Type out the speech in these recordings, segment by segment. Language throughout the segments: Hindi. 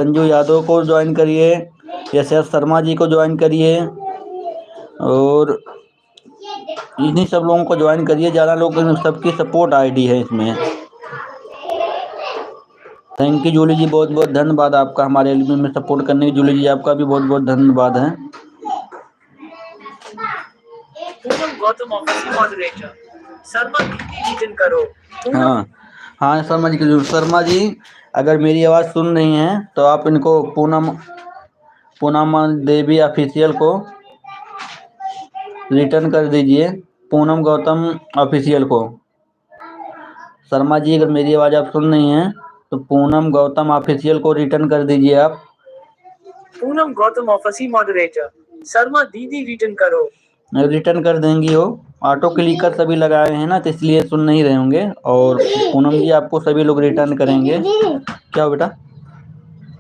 संजू यादव को ज्वाइन करिए, यशस शर्मा जी को ज्वाइन करिए और इन्हीं सब लोगों को ज्वाइन करिए। ज़्यादा लोग सबकी सपोर्ट आईडी है इसमें। थैंक यू जूली जी, बहुत बहुत धन्यवाद आपका हमारे एल्बम में सपोर्ट करने की। जूली जी आपका भी बहुत बहुत धन्यवाद है। गौतम ऑफिशियल मॉडरेटर शर्मा रीजन करो। हाँ शर्मा जी की शर्मा जी अगर मेरी आवाज़ सुन रही हैं तो आप इनको पूनम देवी ऑफिशियल को रिटर्न कर दीजिए। पूनम गौतम ऑफिशियल को। शर्मा जी अगर मेरी आवाज़ आप सुन रही हैं तो पूनम गौतम ऑफिशियल को रिटर्न कर दीजिए आप। पूनम गौतम ऑफिशियल मॉडरेटर शर्मा दीदी रिटर्न करो। रिटर्न कर देंगी वो। ऑटो क्लिकर सभी लगाए हैं ना तो इसलिए सुन नहीं रहे होंगे। और पूनम जी आपको सभी लोग रिटर्न करेंगे। क्या हो बेटा?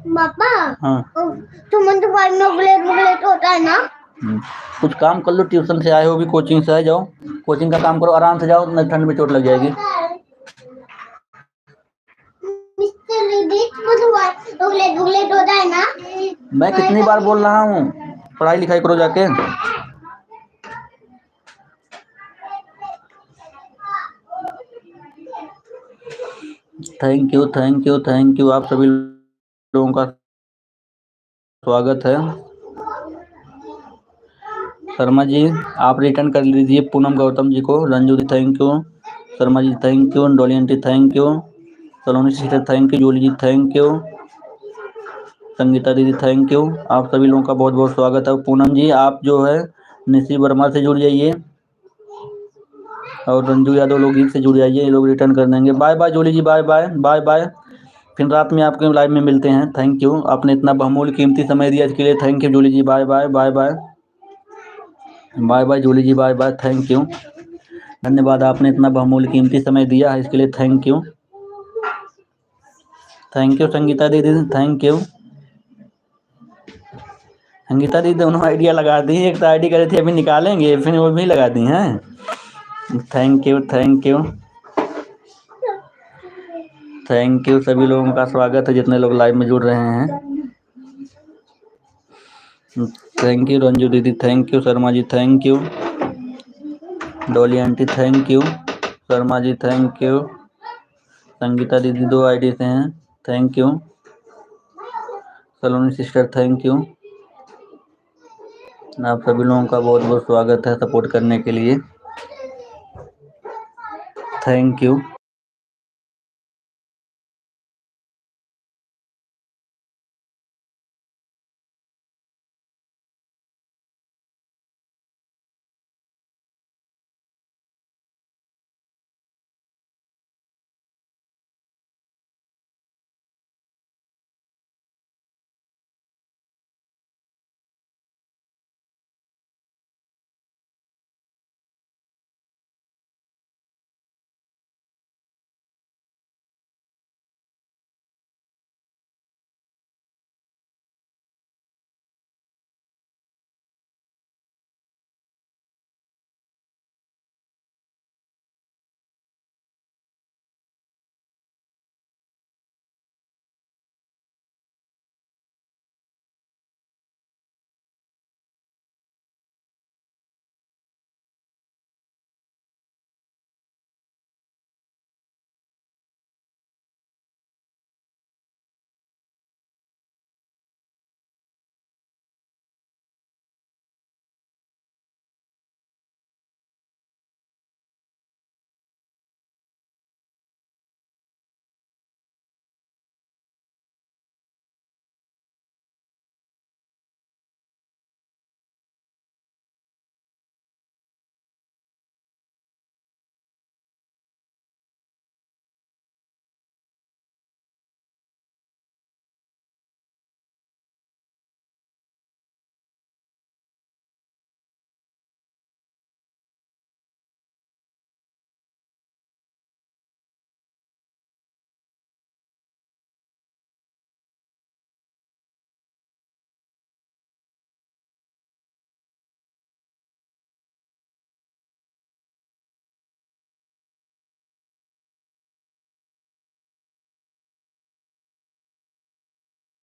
पापा हाँ तुम तो बाद में बुलेट होता है ना। कुछ काम कर लो, ट्यूशन से आए हो भी, कोचिंग से आए, जाओ कोचिंग का काम करो, आराम से जाओ, नहीं ठंड में चोट लग जाएगी। बुलेट होता है ना। मैं कितनी बार बोल रहा हूँ पढ़ाई लिखाई करो जाके। Thank you thank you thank you. आप सभी लोगों का स्वागत है। शर्मा जी आप रिटर्न कर लीजिए पूनम गौतम जी को। Ranju ji thank you. Sharma ji thank you. Doli aunty thank you. Saloni sister thank you. Julie ji thank you. Sangeeta दीदी थैंक यू। आप सभी लोगों का बहुत बहुत स्वागत है। पूनम जी आप जो है निशी वर्मा से जुड़ जाइए और रंजू यादव लोग से जुड़ जाइए, ये लोग रिटर्न कर देंगे। Bye bye Julie ji, bye bye bye bye. फिर रात में आपके लाइव में मिलते हैं। थैंक यू, आपने इतना बहुमूल्य कीमती समय दिया इसके लिए thank you Julie ji. Bye bye bye bye bye bye Julie ji, bye bye. Thank you, धन्यवाद, आपने इतना बहुमूल्य कीमती समय दिया है इसके लिए thank you. Thank you Sangeeta दीदी, थैंक यू। संगीता दीदी दोनों आइडिया लगा दी, एक तो आईडी कर रही थी अभी निकालेंगे, फिर वो भी लगा दी हैं। Thank you thank you thank you. सभी लोगों का स्वागत है जितने लोग लाइव में जुड़ रहे हैं। थैंक यू रंजू दीदी, thank you. Sharma ji thank you. Doli aunty thank you. Sharma ji thank you. Sangeeta दीदी 2 आईडी से हैं, thank you. Saloni sister thank you. आप सभी लोगों का बहुत बहुत स्वागत है सपोर्ट करने के लिए, थैंक यू।